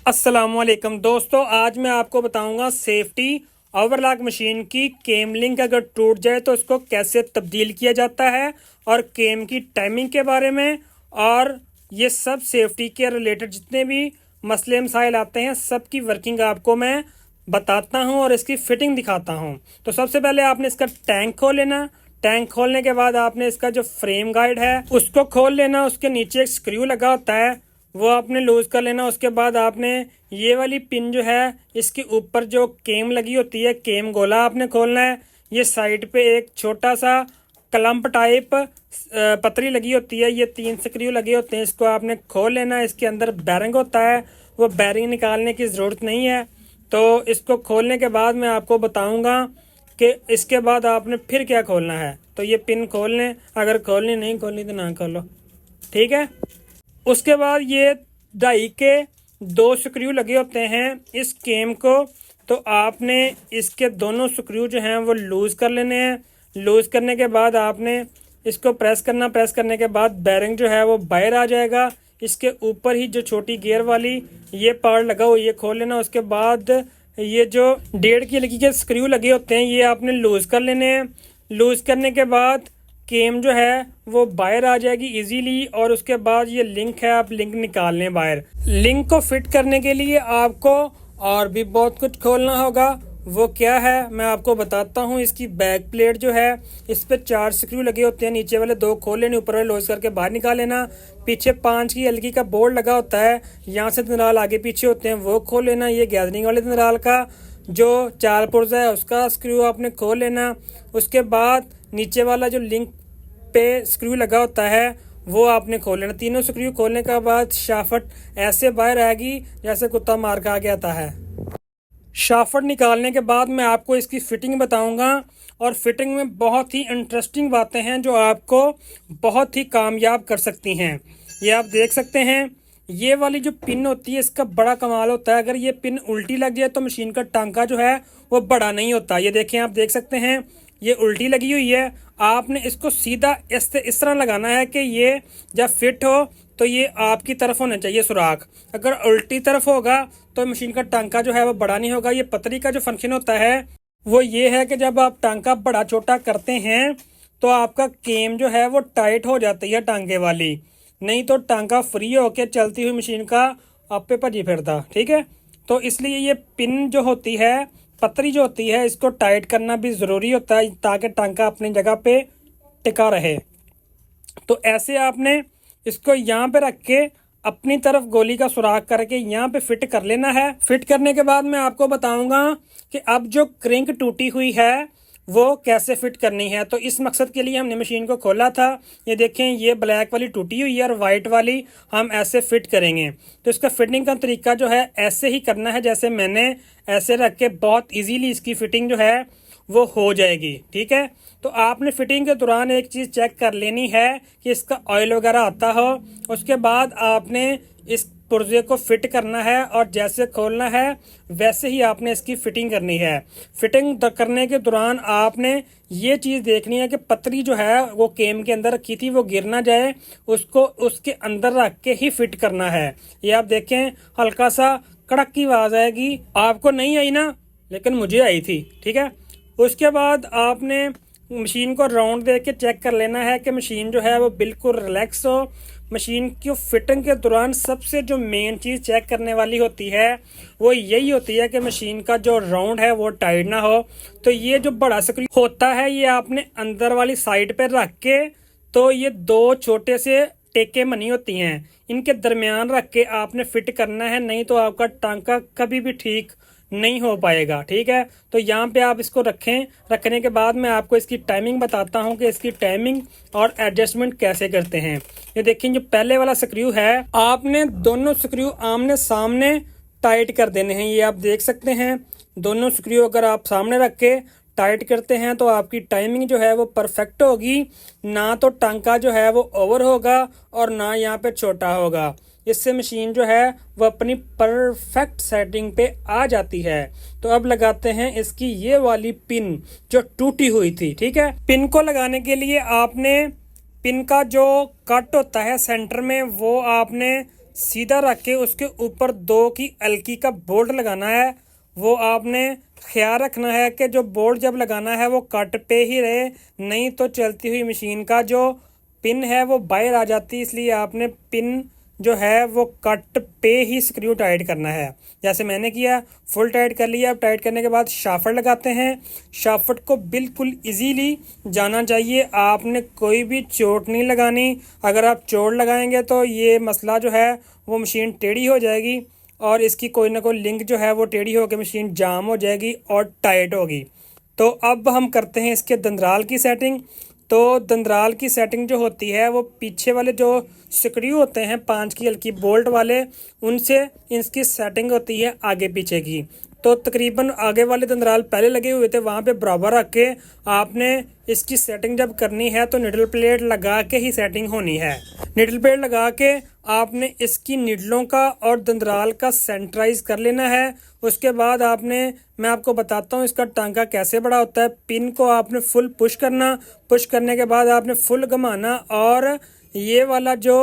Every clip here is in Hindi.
अस्सलामुअलैकुम दोस्तों, आज मैं आपको बताऊंगा सेफ्टी ओवरलॉक मशीन की केम लिंक अगर टूट जाए तो उसको कैसे तब्दील किया जाता है और केम की टाइमिंग के बारे में। और ये सब सेफ्टी के रिलेटेड जितने भी मसले मसाइल आते हैं सब की वर्किंग आपको मैं बताता हूं और इसकी फिटिंग दिखाता हूं। तो सबसे पहले आपने इसका टैंक खोल लेना। टैंक खोलने के बाद आपने इसका जो फ्रेम गाइड है उसको खोल लेना। उसके नीचे एक स्क्रू लगा होता है वो आपने लूज कर लेना। उसके बाद आपने ये वाली पिन जो है इसके ऊपर जो केम लगी होती है केम गोला आपने खोलना है। ये साइड पे एक छोटा सा क्लम्प टाइप पतरी लगी होती है, ये 3 स्क्रू लगे होते हैं, इसको आपने खोल लेना है। इसके अंदर बैरिंग होता है, वो बैरिंग निकालने की ज़रूरत नहीं है। तो इसको खोलने के बाद मैं आपको बताऊंगा कि इसके बाद आपने फिर क्या खोलना है। तो ये पिन खोल लें, अगर खोलनी नहीं खोलनी तो ना खोलो, ठीक है। उसके बाद ये डाई के 2 स्क्रू लगे होते हैं इस केम को, तो आपने इसके दोनों स्क्रू जो हैं वो लूज़ कर लेने हैं। लूज़ करने के बाद आपने इसको प्रेस करना। प्रेस करने के बाद बैरिंग जो है वो बाहर आ जाएगा। इसके ऊपर ही जो छोटी गियर वाली ये पार्ट लगा हो ये खोल लेना। उसके बाद ये जो 1.5 की लगी के स्क्रू लगे होते हैं ये आपने लूज़ कर लेने हैं। लूज़ करने के बाद केम जो है वो बाहर आ जाएगी इजीली। और उसके बाद ये लिंक है, आप लिंक निकाल लें बाहर। लिंक को फिट करने के लिए आपको और भी बहुत कुछ खोलना होगा। वो क्या है मैं आपको बताता हूँ। इसकी बैक प्लेट जो है इस पे 4 स्क्रू लगे होते हैं, नीचे वाले 2 खोल लेने, ऊपर वाले लॉस करके बाहर निकाल लेना। पीछे 5 की एलगी का बोर्ड लगा होता है, यहाँ से दराल आगे पीछे होते हैं वो खोल लेना। ये गैदरिंग वाले दराल का जो 4 पुर्जा है उसका स्क्रू आपने खोल लेना। उसके बाद नीचे वाला जो लिंक पे स्क्रू लगा होता है वो आपने खोल लेना। तीनों स्क्रू खोलने के बाद शाफ्ट ऐसे बाहर आएगी जैसे कुत्ता मार खा गया था है। शाफ्ट निकालने के बाद मैं आपको इसकी फिटिंग बताऊंगा और फिटिंग में बहुत ही इंटरेस्टिंग बातें हैं जो आपको बहुत ही कामयाब कर सकती हैं। ये आप देख सकते हैं, ये वाली जो पिन होती है इसका बड़ा कमाल होता है। अगर ये पिन उल्टी लग जाए तो मशीन का टांका जो है वो बड़ा नहीं होता। ये देखें, आप देख सकते हैं ये उल्टी लगी हुई है। आपने इसको सीधा इस तरह लगाना है कि ये जब फिट हो तो ये आपकी तरफ होना चाहिए सुराख। अगर उल्टी तरफ होगा तो मशीन का टांका जो है वो बड़ा नहीं होगा। ये पतरी का जो फंक्शन होता है वो ये है कि जब आप टांका बड़ा छोटा करते हैं तो आपका केम जो है वो टाइट हो जाती है टांगे वाली, नहीं तो टांका फ्री होके चलती हुई मशीन का आप पे भजी फिरता, ठीक है। तो इसलिए ये पिन जो होती है पतरी जो होती है इसको टाइट करना भी ज़रूरी होता है ताकि टांका अपनी जगह पे टिका रहे। तो ऐसे आपने इसको यहाँ पे रख के अपनी तरफ गोली का सुराख करके यहाँ पे फिट कर लेना है। फिट करने के बाद मैं आपको बताऊंगा कि अब जो क्रिंक टूटी हुई है वो कैसे फिट करनी है। तो इस मकसद के लिए हमने मशीन को खोला था। ये देखें, ये ब्लैक वाली टूटी हुई है और वाइट वाली हम ऐसे फिट करेंगे। तो इसका फिटिंग का तरीका जो है ऐसे ही करना है जैसे मैंने ऐसे रख के, बहुत इजीली इसकी फिटिंग जो है वो हो जाएगी, ठीक है। तो आपने फिटिंग के दौरान एक चीज़ चेक कर लेनी है कि इसका ऑयल वगैरह आता हो। उसके बाद आपने इस पुर्जे को फिट करना है और जैसे खोलना है वैसे ही आपने इसकी फिटिंग करनी है। फिटिंग करने के दौरान आपने ये चीज़ देखनी है कि पतरी जो है वो केम के अंदर रखी थी वो गिर ना जाए, उसको उसके अंदर रख के ही फिट करना है। ये आप देखें, हल्का सा कड़क की आवाज़ आएगी, आपको नहीं आई ना, लेकिन मुझे आई थी, ठीक है। उसके बाद आपने मशीन को राउंड दे के चेक कर लेना है कि मशीन जो है वो बिल्कुल रिलैक्स हो। मशीन की फिटिंग के दौरान सबसे जो मेन चीज़ चेक करने वाली होती है वो यही होती है कि मशीन का जो राउंड है वो टाइट ना हो। तो ये जो बड़ा स्क्रू होता है ये आपने अंदर वाली साइड पे रख के, तो ये 2 छोटे से टेके बनी होती हैं, इनके दरमियान रख के आपने फिट करना है, नहीं तो आपका टांका कभी भी ठीक नहीं हो पाएगा, ठीक है। तो यहाँ पे आप इसको रखें। रखने के बाद मैं आपको इसकी टाइमिंग बताता हूँ कि इसकी टाइमिंग और एडजस्टमेंट कैसे करते हैं। ये देखिए, जो पहले वाला स्क्रू है आपने दोनों स्क्रू आमने सामने टाइट कर देने हैं। ये आप देख सकते हैं, दोनों स्क्रू अगर आप सामने रख के टाइट करते हैं तो आपकी टाइमिंग जो है वो परफेक्ट होगी। ना तो टांका जो है वो ओवर होगा और ना यहाँ पे छोटा होगा। इससे मशीन जो है वो अपनी परफेक्ट सेटिंग पे आ जाती है। तो अब लगाते हैं इसकी ये वाली पिन जो टूटी हुई थी, ठीक है। पिन को लगाने के लिए आपने पिन का जो कट होता है सेंटर में वो आपने सीधा रख के उसके ऊपर 2 की हल्की का बोल्ट लगाना है। वो आपने ख्याल रखना है कि जो बोल्ट जब लगाना है वो कट पे ही रहे, नहीं तो चलती हुई मशीन का जो पिन है वो बाहर आ जाती है। इसलिए आपने पिन जो है वो कट पे ही स्क्रू टाइट करना है, जैसे मैंने किया। फुल टाइट कर लिया। अब टाइट करने के बाद शाफ्ट लगाते हैं। शाफ्ट को बिल्कुल इजीली जाना चाहिए, आपने कोई भी चोट नहीं लगानी। अगर आप चोट लगाएंगे तो ये मसला जो है वो मशीन टेढ़ी हो जाएगी और इसकी कोई ना कोई लिंक जो है वो टेढ़ी होकर मशीन जाम हो जाएगी और टाइट होगी। तो अब हम करते हैं इसके दंदराल की सेटिंग। तो दंदराल की सेटिंग जो होती है वो पीछे वाले जो स्क्रू होते हैं 5 की हल्की बोल्ट वाले, उनसे इसकी सेटिंग होती है आगे पीछे की। तो तकरीबन आगे वाले दंदराल पहले लगे हुए थे, वहाँ पे बराबर रख के आपने इसकी सेटिंग जब करनी है तो निडल प्लेट लगा के ही सेटिंग होनी है। निडल प्लेट लगा के आपने इसकी निडलों का और दंदराल का सेंटराइज कर लेना है। उसके बाद मैं आपको बताता हूँ इसका टांका कैसे बड़ा होता है। पिन को आपने फुल पुश करना, पुश करने के बाद आपने फुल घुमाना और ये वाला जो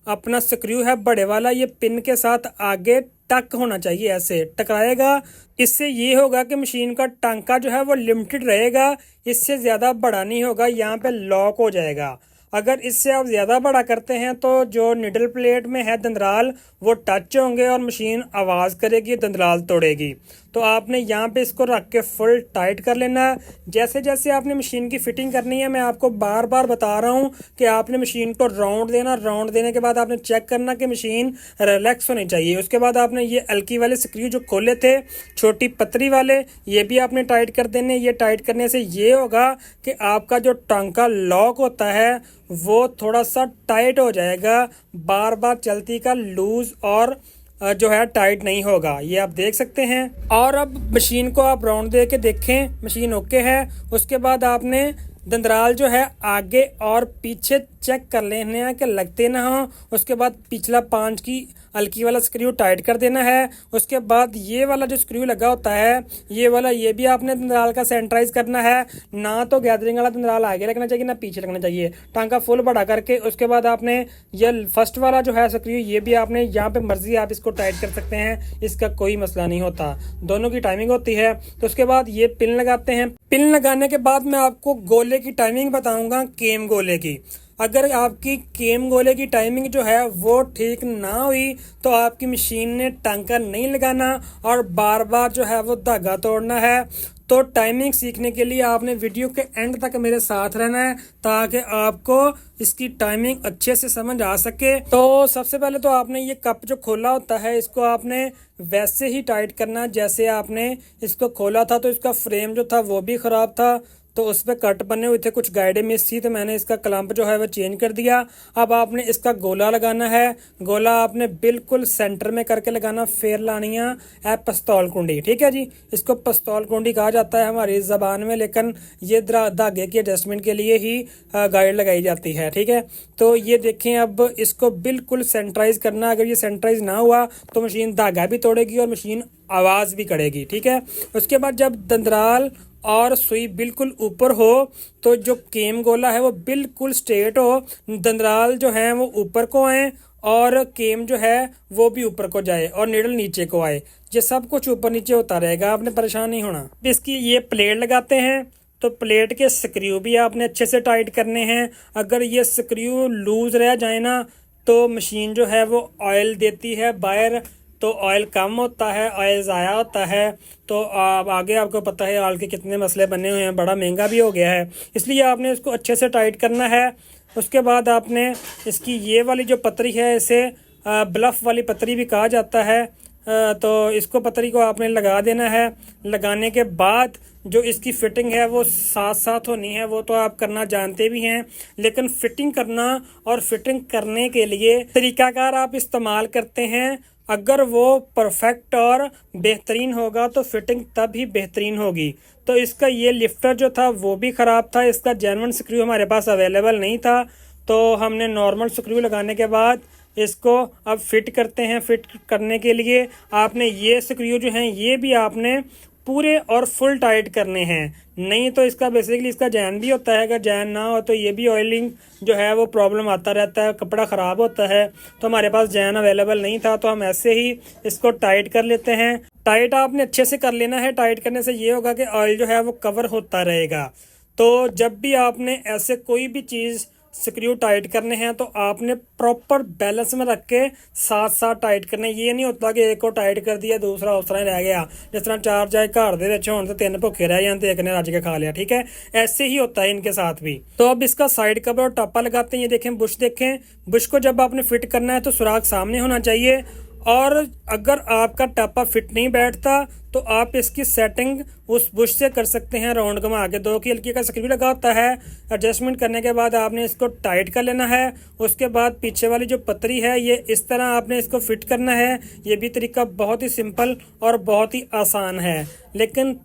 अपना स्क्रू है बड़े वाला, ये पिन के साथ आगे टक होना चाहिए, ऐसे टकराएगा। इससे ये होगा कि मशीन का टांका जो है वो लिमिटेड रहेगा, इससे ज़्यादा बड़ा नहीं होगा, यहाँ पे लॉक हो जाएगा। अगर इससे आप ज़्यादा बड़ा करते हैं तो जो निडल प्लेट में है दंदराल वो टच होंगे और मशीन आवाज़ करेगी, दंदराल तोड़ेगी। तो आपने यहाँ पे इसको रख के फुल टाइट कर लेना है। जैसे जैसे आपने मशीन की फिटिंग करनी है, मैं आपको बार बार बता रहा हूँ कि आपने मशीन को राउंड देना। राउंड देने के बाद आपने चेक करना कि मशीन रिलैक्स होनी चाहिए। उसके बाद आपने ये हल्की वाले स्क्रू जो खोले थे छोटी पतरी वाले, ये भी आपने टाइट कर देने। ये टाइट करने से ये होगा कि आपका जो टांका लॉक होता है वो थोड़ा सा टाइट हो जाएगा, बार बार चलती का लूज और जो है टाइट नहीं होगा। ये आप देख सकते हैं। और अब मशीन को आप राउंड दे के देखें, मशीन ओके है। उसके बाद आपने दंदराल जो है आगे और पीछे चेक कर लेने हैं कि लगते ना हो। उसके बाद पिछला 5 की हल्की वाला स्क्रू टाइट कर देना है। उसके बाद ये वाला जो स्क्रू लगा होता है ये वाला, ये भी आपने दंदराल का सेंटराइज करना है। ना तो गैदरिंग वाला दंदराल आगे लगना चाहिए ना पीछे लगना चाहिए, टांका फुल बड़ा करके। उसके बाद आपने ये फर्स्ट वाला जो है स्क्रू, ये भी आपने यहाँ पे मर्जी आप इसको टाइट कर सकते हैं, इसका कोई मसला नहीं होता, दोनों की टाइमिंग होती है। तो उसके बाद ये पिन लगाते हैं। पिन लगाने के बाद मैं आपको गोले की टाइमिंग बताऊंगा, केम गोले की। अगर आपकी केम गोले की टाइमिंग जो है वो ठीक ना हुई तो आपकी मशीन ने टांका नहीं लगाना और बार बार जो है वो धागा तोड़ना है। तो टाइमिंग सीखने के लिए आपने वीडियो के एंड तक मेरे साथ रहना है ताकि आपको इसकी टाइमिंग अच्छे से समझ आ सके। तो सबसे पहले तो आपने ये कप जो खोला होता है इसको आपने वैसे ही टाइट करना जैसे आपने इसको खोला था। तो इसका फ्रेम जो था वो भी ख़राब था, तो उस पर कट बने हुए थे, कुछ गाइडें मिस थी, तो मैंने इसका क्लैंप जो है वो चेंज कर दिया। अब आपने इसका गोला लगाना है। गोला आपने बिल्कुल सेंटर में करके लगाना, फेर लानिया है पिस्तौल कुंडी। ठीक है जी, इसको पिस्तौल कुंडी कहा जाता है हमारी ज़बान में, लेकिन ये धागे की एडजस्टमेंट के लिए ही गाइड लगाई जाती है। ठीक है, तो ये देखें, अब इसको बिल्कुल सेंटराइज करना। अगर ये सेंटराइज ना हुआ तो मशीन धागा भी तोड़ेगी और मशीन आवाज़ भी करेगी। ठीक है, उसके बाद जब दंदराल और सुई बिल्कुल ऊपर हो तो जो केम गोला है वो बिल्कुल स्ट्रेट हो, दंदराल जो है वो ऊपर को आए और केम जो है वो भी ऊपर को जाए और निडल नीचे को आए। ये सब कुछ ऊपर नीचे होता रहेगा, आपने परेशान नहीं होना। इसकी ये प्लेट लगाते हैं तो प्लेट के स्क्रू भी आपने अच्छे से टाइट करने हैं। अगर ये स्क्रू लूज रह जाए ना तो मशीन जो है वो ऑयल देती है बाहर, तो ऑयल कम होता है, ऑयल ज़ाया होता है। तो आगे आपको पता है ऑयल के कितने मसले बने हुए हैं, बड़ा महंगा भी हो गया है, इसलिए आपने इसको अच्छे से टाइट करना है। उसके बाद आपने इसकी ये वाली जो पतरी है, इसे ब्लफ वाली पतरी भी कहा जाता है, तो इसको पतरी को आपने लगा देना है। लगाने के बाद जो इसकी फिटिंग है वो साथ साथ होनी है, वो तो आप करना जानते भी हैं, लेकिन फिटिंग करना और फिटिंग करने के लिए तरीकाकार आप इस्तेमाल करते हैं। अगर वो परफेक्ट और बेहतरीन होगा तो फिटिंग तब ही बेहतरीन होगी। तो इसका ये लिफ्टर जो था वो भी ख़राब था, इसका जेन्युइन स्क्रू हमारे पास अवेलेबल नहीं था, तो हमने नॉर्मल स्क्रू लगाने के बाद इसको अब फिट करते हैं। फिट करने के लिए आपने ये स्क्रू जो हैं ये भी आपने पूरे और फुल टाइट करने हैं। नहीं तो इसका बेसिकली इसका जैन भी होता है, अगर जैन ना हो तो ये भी ऑयलिंग जो है वो प्रॉब्लम आता रहता है, कपड़ा ख़राब होता है। तो हमारे पास जैन अवेलेबल नहीं था तो हम ऐसे ही इसको टाइट कर लेते हैं। टाइट आपने अच्छे से कर लेना है। टाइट करने से ये होगा कि ऑयल जो है वो कवर होता रहेगा। तो जब भी आपने ऐसे कोई भी चीज़ स्क्रू टाइट करने हैं तो आपने प्रॉपर बैलेंस में रख के साथ साथ टाइट करने। ये नहीं होता कि एक को टाइट कर दिया दूसरा उस तरह रह गया, जिस तरह चार जाए घर दे होने तो तीन भुखे रह जाते, एक ने रज के खा लिया। ठीक है, ऐसे ही होता है इनके साथ भी। तो अब इसका साइड कवर और टापा लगाते हैं। ये देखें बुश, देखें बुश को जब आपने फिट करना है तो सुराख सामने होना चाहिए। और अगर आपका टापा फिट नहीं बैठता तो आप इसकी सेटिंग उस बुश से कर सकते हैं। राउंड घुमा के 2 की हल्की का स्क्रू लगा होता है। एडजस्टमेंट करने के बाद आपने इसको टाइट कर लेना है। उसके बाद पीछे वाली जो पतरी है ये इस तरह आपने इसको फिट करना है। ये भी तरीका बहुत ही सिंपल और बहुत ही आसान है, लेकिन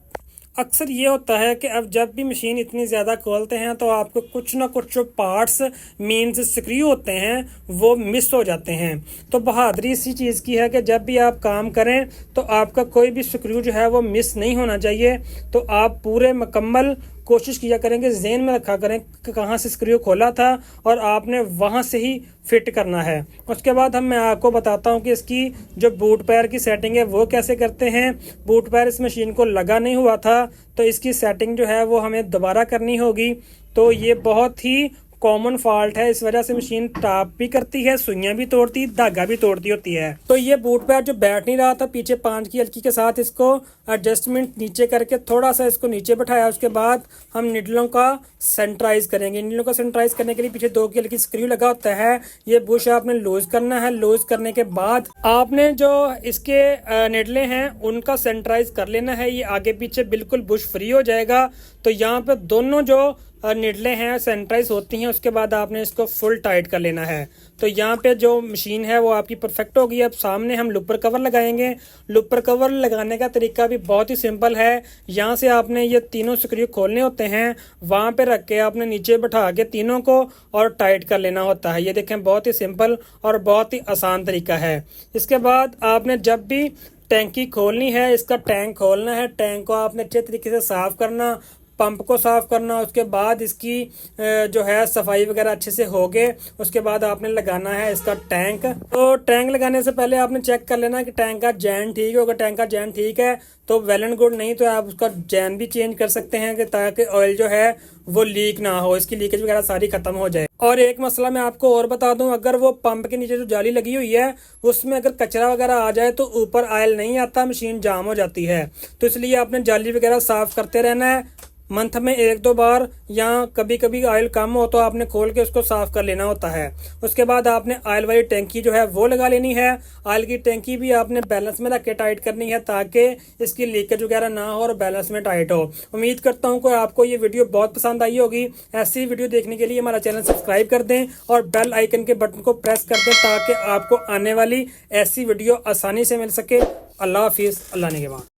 अक्सर ये होता है कि अब जब भी मशीन इतनी ज़्यादा खोलते हैं तो आपको कुछ ना कुछ जो पार्ट्स मीन्स स्क्रू होते हैं वो मिस हो जाते हैं। तो बहादुरी इसी चीज़ की है कि जब भी आप काम करें तो आपका कोई भी स्क्रू जो है वो मिस नहीं होना चाहिए। तो आप पूरे मुकम्मल कोशिश किया करेंगे, ज़हन में रखा करें कि कहाँ से स्क्रू खोला था और आपने वहाँ से ही फिट करना है। उसके बाद मैं आपको बताता हूँ कि इसकी जो बूट पैर की सेटिंग है वो कैसे करते हैं। बूट पैर इस मशीन को लगा नहीं हुआ था तो इसकी सेटिंग जो है वो हमें दोबारा करनी होगी। तो ये बहुत ही कॉमन फॉल्ट है, इस वजह से मशीन टॉप भी करती है, सुइयां भी तोड़ती, धागा भी तोड़ती होती है। तो ये बूट पैर जो बैठ नहीं रहा था, पीछे 5 की हल्की के साथ इसको एडजस्टमेंट नीचे करके थोड़ा सा इसको नीचे बैठाया। उसके बाद हम निडलों का सेंटराइज करेंगे। निडलों का सेंटराइज करने के लिए पीछे 2 की हल्की स्क्रू लगा होता है। ये बुश आपने लूज करना है। लूज करने के बाद आपने जो इसके निडले हैं उनका सेंटराइज कर लेना है। ये आगे पीछे बिल्कुल बुश फ्री हो जाएगा। तो यहाँ पे दोनों जो निडले हैं सेंटराइज होती हैं। उसके बाद आपने इसको फुल टाइट कर लेना है। तो यहाँ पे जो मशीन है वो आपकी परफेक्ट होगी। अब सामने हम लुपर कवर लगाएंगे। लुपर कवर लगाने का तरीका भी बहुत ही सिंपल है। यहाँ से आपने ये तीनों स्क्रू खोलने होते हैं, वहाँ पे रख के आपने नीचे बैठा के तीनों को और टाइट कर लेना होता है। ये देखें बहुत ही सिंपल और बहुत ही आसान तरीका है। इसके बाद आपने जब भी टैंकी खोलनी है, इसका टैंक खोलना है, टैंक को आपने अच्छे तरीके से साफ करना, पंप को साफ करना। उसके बाद इसकी जो है सफाई वगैरह अच्छे से हो गए। उसके बाद आपने लगाना है इसका टैंक। तो टैंक लगाने से पहले आपने चेक कर लेना कि टैंक का जैन ठीक है। अगर टैंक का जैन ठीक है तो वेल एंड गुड, नहीं तो आप उसका जैन भी चेंज कर सकते हैं कि ताकि ऑयल जो है वो लीक ना हो, इसकी लीकेज वगैरह सारी खत्म हो जाए। और एक मसला मैं आपको और बता दूं, अगर वो पंप के नीचे जो जाली लगी हुई है उसमें अगर कचरा वगैरह आ जाए तो ऊपर ऑयल नहीं आता, मशीन जाम हो जाती है। तो इसलिए आपने जाली वगैरह साफ करते रहना है। मंथ में 1-2 बार या कभी कभी ऑयल कम हो तो आपने खोल के उसको साफ कर लेना होता है। उसके बाद आपने ऑयल वाली टैंकी जो है वो लगा लेनी है। ऑयल की टैंकी भी आपने बैलेंस में रख के टाइट करनी है ताकि इसकी लीकेज वगैरह ना हो और बैलेंस में टाइट हो। उम्मीद करता हूँ कि आपको ये वीडियो बहुत पसंद आई होगी। ऐसी वीडियो देखने के लिए हमारा चैनल सब्सक्राइब कर दें और बेल आइकन के बटन को प्रेस कर दें ताकि आपको आने वाली ऐसी वीडियो आसानी से मिल सके। अल्लाह हाफिज़, अल्लाह ने के बाद।